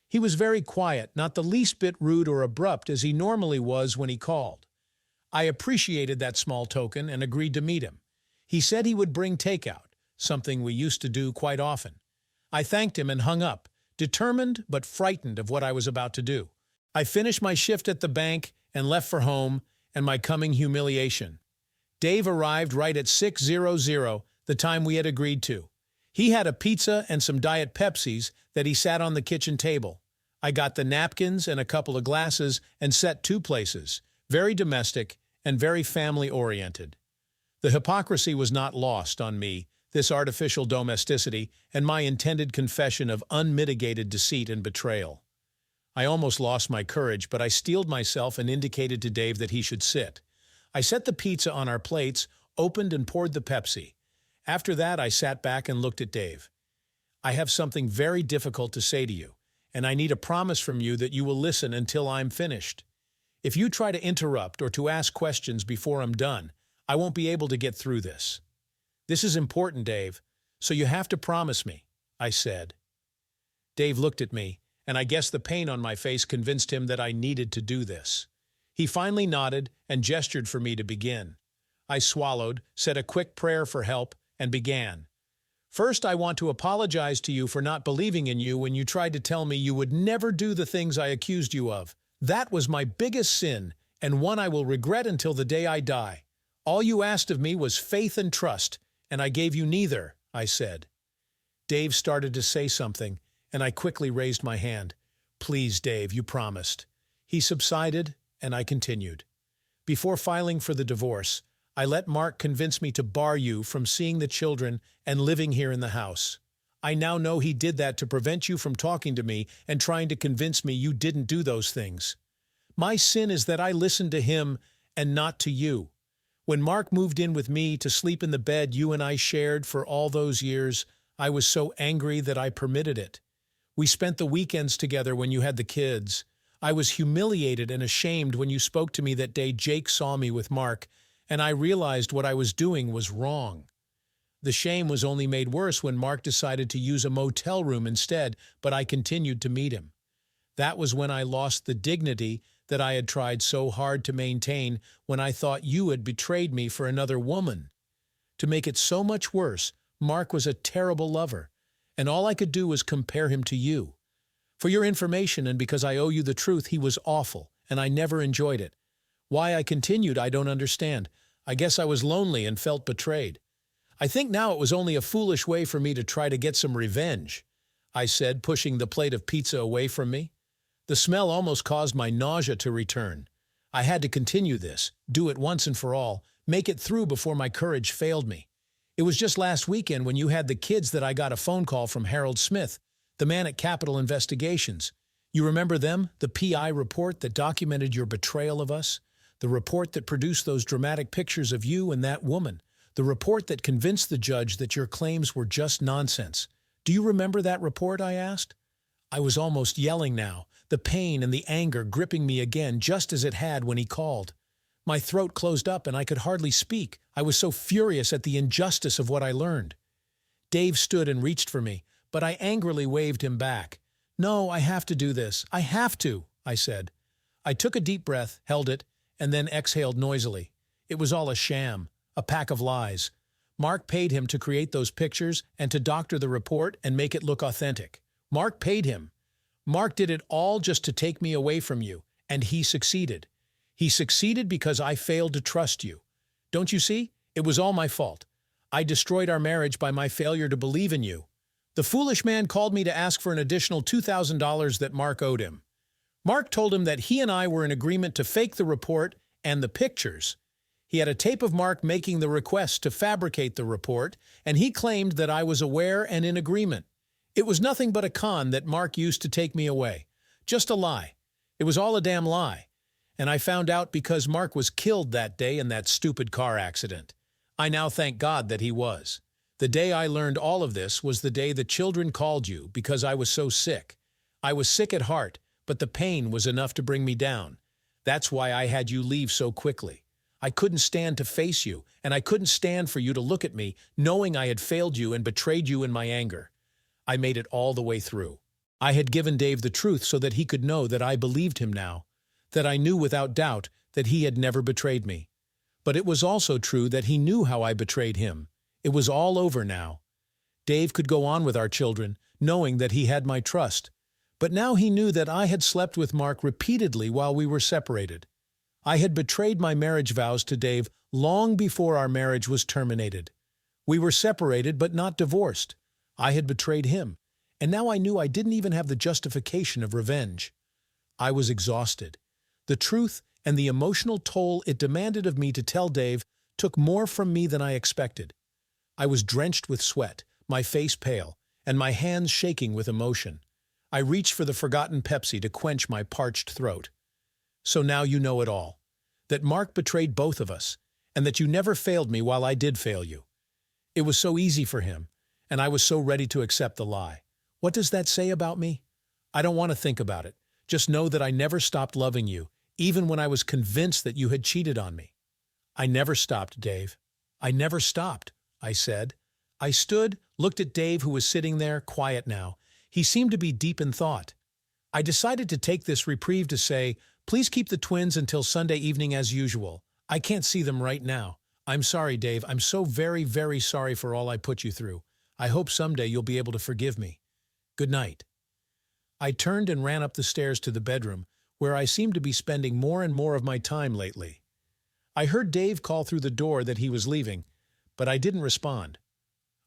He was very quiet, not the least bit rude or abrupt as he normally was when he called. I appreciated that small token and agreed to meet him. He said he would bring takeout, something we used to do quite often. I thanked him and hung up, determined but frightened of what I was about to do. I finished my shift at the bank and left for home and my coming humiliation. Dave arrived right at 6:00, the time we had agreed to. He had a pizza and some Diet Pepsis that he sat on the kitchen table. I got the napkins and a couple of glasses and set 2 places, very domestic and very family-oriented. The hypocrisy was not lost on me, this artificial domesticity, and my intended confession of unmitigated deceit and betrayal. I almost lost my courage, but I steeled myself and indicated to Dave that he should sit. I set the pizza on our plates, opened and poured the Pepsi. After that, I sat back and looked at Dave. I have something very difficult to say to you, and I need a promise from you that you will listen until I'm finished. If you try to interrupt or to ask questions before I'm done, I won't be able to get through this. This is important, Dave, so you have to promise me, I said. Dave looked at me, and I guess the pain on my face convinced him that I needed to do this. He finally nodded and gestured for me to begin. I swallowed, said a quick prayer for help, and began. First, I want to apologize to you for not believing in you when you tried to tell me you would never do the things I accused you of. That was my biggest sin, and one I will regret until the day I die. All you asked of me was faith and trust, and I gave you neither, I said. Dave started to say something, and I quickly raised my hand. Please, Dave, you promised. He subsided, and I continued. Before filing for the divorce, I let Mark convince me to bar you from seeing the children and living here in the house. I now know he did that to prevent you from talking to me and trying to convince me you didn't do those things. My sin is that I listened to him and not to you. When Mark moved in with me to sleep in the bed you and I shared for all those years, I was so angry that I permitted it. We spent the weekends together when you had the kids. I was humiliated and ashamed when you spoke to me that day Jake saw me with Mark, and I realized what I was doing was wrong. The shame was only made worse when Mark decided to use a motel room instead, but I continued to meet him. That was when I lost the dignity that I had tried so hard to maintain when I thought you had betrayed me for another woman. To make it so much worse, Mark was a terrible lover, and all I could do was compare him to you. For your information and because I owe you the truth, he was awful, and I never enjoyed it. Why I continued, I don't understand. I guess I was lonely and felt betrayed. I think now it was only a foolish way for me to try to get some revenge, I said, pushing the plate of pizza away from me. The smell almost caused my nausea to return. I had to continue this, do it once and for all, make it through before my courage failed me. It was just last weekend when you had the kids that I got a phone call from Harold Smith, the man at Capital Investigations. You remember them? The PI report that documented your betrayal of us? The report that produced those dramatic pictures of you and that woman? The report that convinced the judge that your claims were just nonsense? Do you remember that report, I asked? I was almost yelling now, the pain and the anger gripping me again just as it had when he called. My throat closed up and I could hardly speak. I was so furious at the injustice of what I learned. Dave stood and reached for me, but I angrily waved him back. No, I have to do this. I have to, I said. I took a deep breath, held it, and then exhaled noisily. It was all a sham, a pack of lies. Mark paid him to create those pictures and to doctor the report and make it look authentic. Mark paid him. Mark did it all just to take me away from you, and he succeeded. He succeeded because I failed to trust you. Don't you see? It was all my fault. I destroyed our marriage by my failure to believe in you. The foolish man called me to ask for an additional $2,000 that Mark owed him. Mark told him that he and I were in agreement to fake the report and the pictures. He had a tape of Mark making the request to fabricate the report, and he claimed that I was aware and in agreement. It was nothing but a con that Mark used to take me away. Just a lie. It was all a damn lie. And I found out because Mark was killed that day in that stupid car accident. I now thank God that he was. The day I learned all of this was the day the children called you because I was so sick. I was sick at heart, but the pain was enough to bring me down. That's why I had you leave so quickly. I couldn't stand to face you, and I couldn't stand for you to look at me, knowing I had failed you and betrayed you in my anger. I made it all the way through. I had given Dave the truth so that he could know that I believed him now, that I knew without doubt that he had never betrayed me. But it was also true that he knew how I betrayed him. It was all over now. Dave could go on with our children, knowing that he had my trust. But now he knew that I had slept with Mark repeatedly while we were separated. I had betrayed my marriage vows to Dave long before our marriage was terminated. We were separated but not divorced. I had betrayed him, and now I knew I didn't even have the justification of revenge. I was exhausted. The truth and the emotional toll it demanded of me to tell Dave took more from me than I expected. I was drenched with sweat, my face pale, and my hands shaking with emotion. I reached for the forgotten Pepsi to quench my parched throat. So now you know it all, that Mark betrayed both of us, and that you never failed me while I did fail you. It was so easy for him, and I was so ready to accept the lie. What does that say about me? I don't want to think about it. Just know that I never stopped loving you, even when I was convinced that you had cheated on me. I never stopped, Dave. I never stopped, I said. I stood, looked at Dave, who was sitting there, quiet now. He seemed to be deep in thought. I decided to take this reprieve to say, please keep the twins until Sunday evening as usual. I can't see them right now. I'm sorry, Dave. I'm so very, very sorry for all I put you through. I hope someday you'll be able to forgive me. Good night. I turned and ran up the stairs to the bedroom, where I seemed to be spending more and more of my time lately. I heard Dave call through the door that he was leaving, but I didn't respond.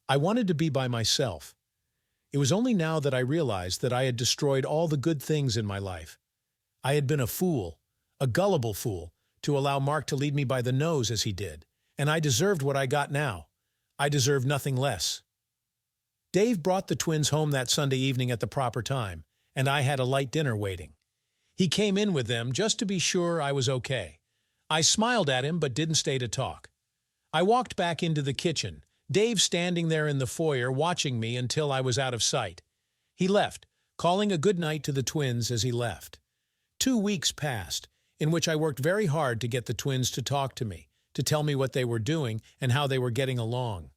I wanted to be by myself. It was only now that I realized that I had destroyed all the good things in my life. I had been a fool, a gullible fool, to allow Mark to lead me by the nose as he did, and I deserved what I got now. I deserved nothing less. Dave brought the twins home that Sunday evening at the proper time, and I had a light dinner waiting. He came in with them just to be sure I was okay. I smiled at him but didn't stay to talk. I walked back into the kitchen, Dave standing there in the foyer watching me until I was out of sight. He left, calling a good night to the twins as he left. 2 weeks passed, in which I worked very hard to get the twins to talk to me, to tell me what they were doing and how they were getting along.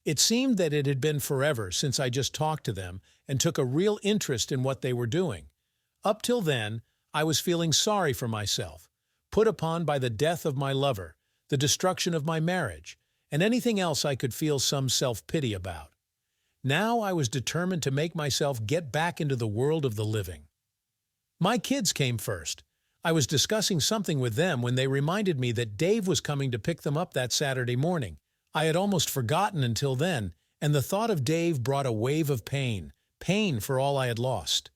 It seemed that it had been forever since I just talked to them and took a real interest in what they were doing. Up till then, I was feeling sorry for myself, put upon by the death of my lover, the destruction of my marriage, and anything else I could feel some self-pity about. Now I was determined to make myself get back into the world of the living. My kids came first. I was discussing something with them when they reminded me that Dave was coming to pick them up that Saturday morning. I had almost forgotten until then, and the thought of Dave brought a wave of pain for all I had lost.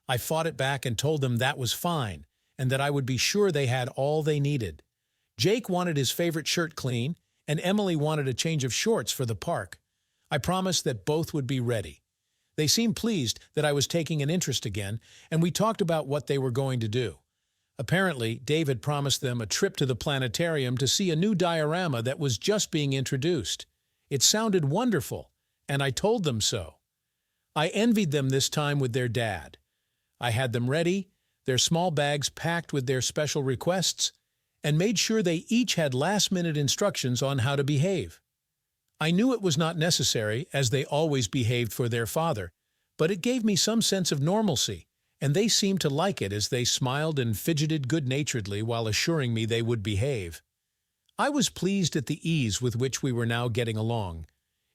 I fought it back and told them that was fine, and that I would be sure they had all they needed. Jake wanted his favorite shirt clean, and Emily wanted a change of shorts for the park. I promised that both would be ready. They seemed pleased that I was taking an interest again, and we talked about what they were going to do. Apparently, Dave had promised them a trip to the planetarium to see a new diorama that was just being introduced. It sounded wonderful, and I told them so. I envied them this time with their dad. I had them ready, their small bags packed with their special requests, and made sure they each had last-minute instructions on how to behave. I knew it was not necessary, as they always behaved for their father, but it gave me some sense of normalcy, and they seemed to like it as they smiled and fidgeted good-naturedly while assuring me they would behave. I was pleased at the ease with which we were now getting along.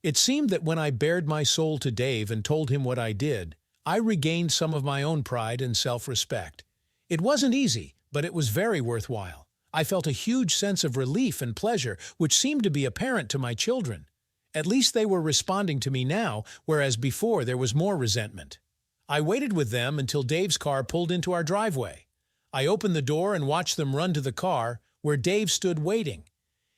It seemed that when I bared my soul to Dave and told him what I did, I regained some of my own pride and self-respect. It wasn't easy, but it was very worthwhile. I felt a huge sense of relief and pleasure, which seemed to be apparent to my children. At least they were responding to me now, whereas before there was more resentment. I waited with them until Dave's car pulled into our driveway. I opened the door and watched them run to the car, where Dave stood waiting.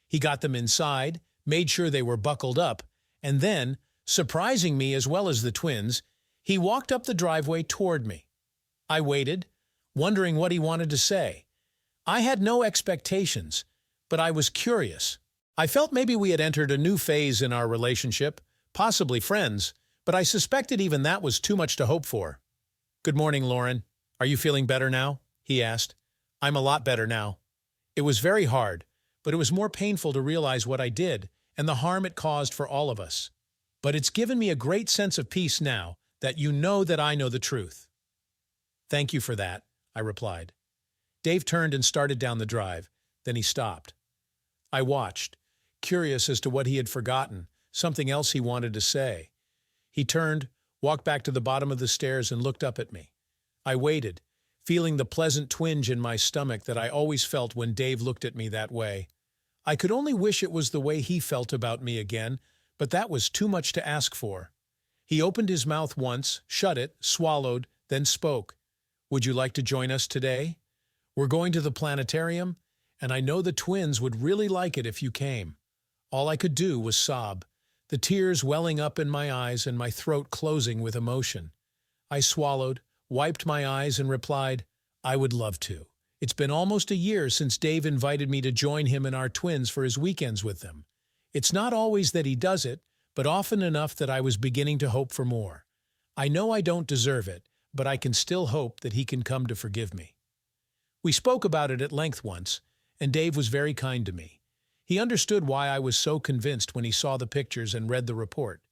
He got them inside, made sure they were buckled up, and then, surprising me as well as the twins, he walked up the driveway toward me. I waited, wondering what he wanted to say. I had no expectations, but I was curious. I felt maybe we had entered a new phase in our relationship, possibly friends, but I suspected even that was too much to hope for. "Good morning, Lauren. Are you feeling better now?" he asked. "I'm a lot better now. It was very hard, but it was more painful to realize what I did and the harm it caused for all of us. But it's given me a great sense of peace now that you know that I know the truth." "Thank you for that," I replied. Dave turned and started down the drive. Then he stopped. I watched, curious as to what he had forgotten, something else he wanted to say. He turned, walked back to the bottom of the stairs and looked up at me. I waited, feeling the pleasant twinge in my stomach that I always felt when Dave looked at me that way. I could only wish it was the way he felt about me again, but that was too much to ask for. He opened his mouth once, shut it, swallowed, then spoke. "Would you like to join us today? We're going to the planetarium, and I know the twins would really like it if you came." All I could do was sob, the tears welling up in my eyes and my throat closing with emotion. I swallowed, wiped my eyes, and replied, "I would love to. It's been almost a year since Dave invited me to join him and our twins for his weekends with them. It's not always that he does it, but often enough that I was beginning to hope for more. I know I don't deserve it, but I can still hope that he can come to forgive me." We spoke about it at length once, and Dave was very kind to me. He understood why I was so convinced when he saw the pictures and read the report.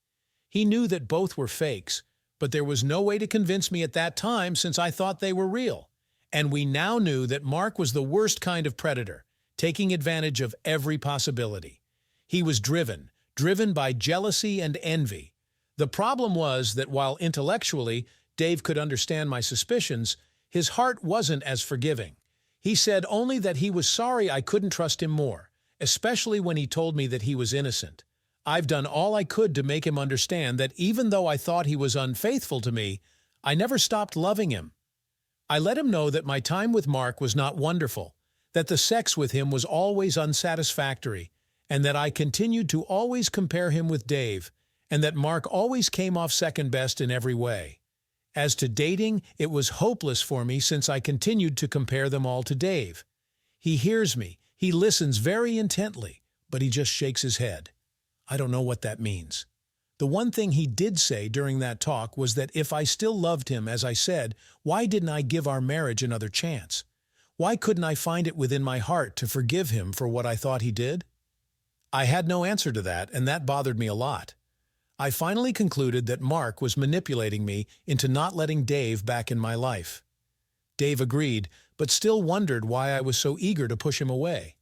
He knew that both were fakes, but there was no way to convince me at that time since I thought they were real. And we now knew that Mark was the worst kind of predator, taking advantage of every possibility. He was driven by jealousy and envy. The problem was that while intellectually Dave could understand my suspicions, his heart wasn't as forgiving. He said only that he was sorry I couldn't trust him more, especially when he told me that he was innocent. I've done all I could to make him understand that even though I thought he was unfaithful to me, I never stopped loving him. I let him know that my time with Mark was not wonderful, that the sex with him was always unsatisfactory, and that I continued to always compare him with Dave, and that Mark always came off second best in every way. As to dating, it was hopeless for me since I continued to compare them all to Dave. He hears me, he listens very intently, but he just shakes his head. I don't know what that means. The one thing he did say during that talk was that if I still loved him, as I said, why didn't I give our marriage another chance? Why couldn't I find it within my heart to forgive him for what I thought he did? I had no answer to that, and that bothered me a lot. I finally concluded that Mark was manipulating me into not letting Dave back in my life. Dave agreed, but still wondered why I was so eager to push him away.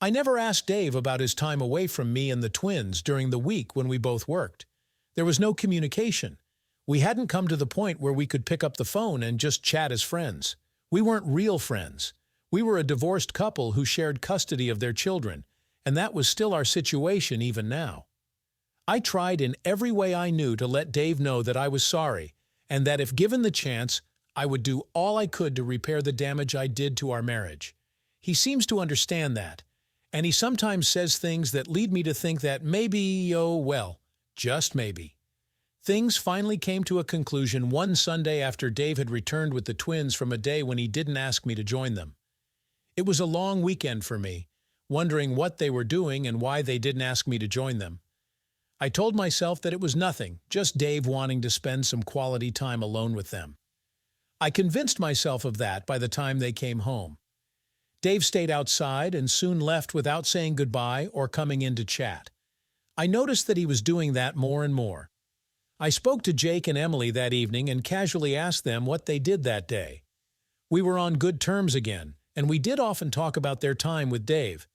I never asked Dave about his time away from me and the twins during the week when we both worked. There was no communication. We hadn't come to the point where we could pick up the phone and just chat as friends. We weren't real friends. We were a divorced couple who shared custody of their children, and that was still our situation even now. I tried in every way I knew to let Dave know that I was sorry, and that if given the chance, I would do all I could to repair the damage I did to our marriage. He seems to understand that, and he sometimes says things that lead me to think that maybe, oh well, just maybe. Things finally came to a conclusion one Sunday after Dave had returned with the twins from a day when he didn't ask me to join them. It was a long weekend for me, wondering what they were doing and why they didn't ask me to join them. I told myself that it was nothing, just Dave wanting to spend some quality time alone with them. I convinced myself of that by the time they came home. Dave stayed outside and soon left without saying goodbye or coming in to chat. I noticed that he was doing that more and more. I spoke to Jake and Emily that evening and casually asked them what they did that day. We were on good terms again, and we did often talk about their time with Dave.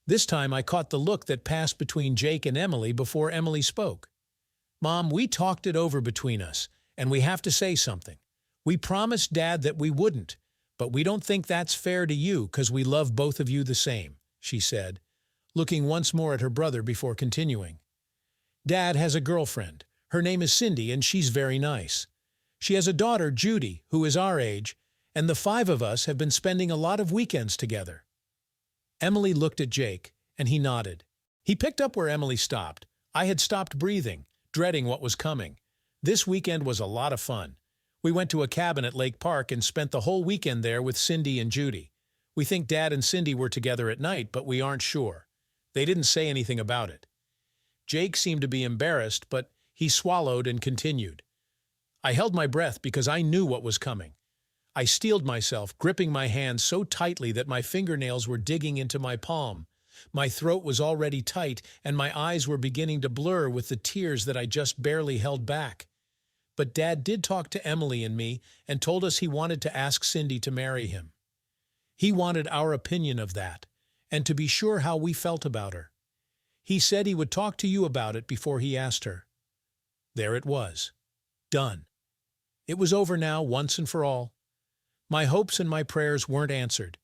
This time I caught the look that passed between Jake and Emily before Emily spoke. "Mom, we talked it over between us, and we have to say something. We promised Dad that we wouldn't, but we don't think that's fair to you because we love both of you the same," she said, looking once more at her brother before continuing. "Dad has a girlfriend. Her name is Cindy, and she's very nice. She has a daughter, Judy, who is our age, and the five of us have been spending a lot of weekends together." Emily looked at Jake, and he nodded. He picked up where Emily stopped. I had stopped breathing, dreading what was coming. This weekend was a lot of fun. We went to a cabin at Lake Park and spent the whole weekend there with Cindy and Judy. We think Dad and Cindy were together at night, but we aren't sure. They didn't say anything about it. Jake seemed to be embarrassed, but he swallowed and continued. I held my breath because I knew what was coming. I steeled myself, gripping my hand so tightly that my fingernails were digging into my palm. My throat was already tight, and my eyes were beginning to blur with the tears that I just barely held back. But Dad did talk to Emily and me and told us he wanted to ask Cindy to marry him. He wanted our opinion of that, and to be sure how we felt about her. He said he would talk to you about it before he asked her. There it was. Done. It was over now, once and for all. My hopes and my prayers weren't answered.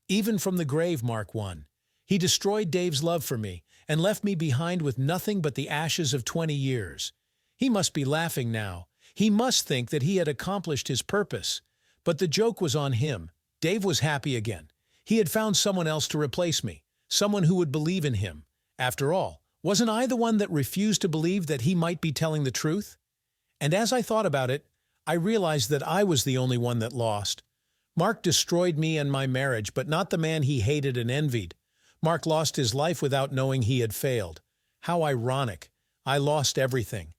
Even from the grave, Mark 1. He destroyed Dave's love for me and left me behind with nothing but the ashes of 20 years. He must be laughing now. He must think that he had accomplished his purpose. But the joke was on him. Dave was happy again. He had found someone else to replace me, someone who would believe in him. After all, wasn't I the one that refused to believe that he might be telling the truth? And as I thought about it, I realized that I was the only one that lost. Mark destroyed me and my marriage, but not the man he hated and envied. Mark lost his life without knowing he had failed. How ironic. I lost everything.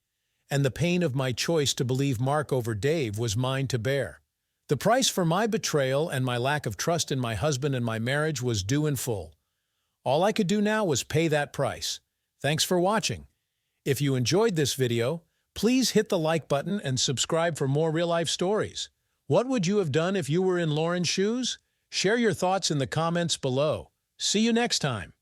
And the pain of my choice to believe Mark over Dave was mine to bear. The price for my betrayal and my lack of trust in my husband and my marriage was due in full. All I could do now was pay that price. Thanks for watching. If you enjoyed this video, please hit the like button and subscribe for more real-life stories. What would you have done if you were in Lauren's shoes? Share your thoughts in the comments below. See you next time.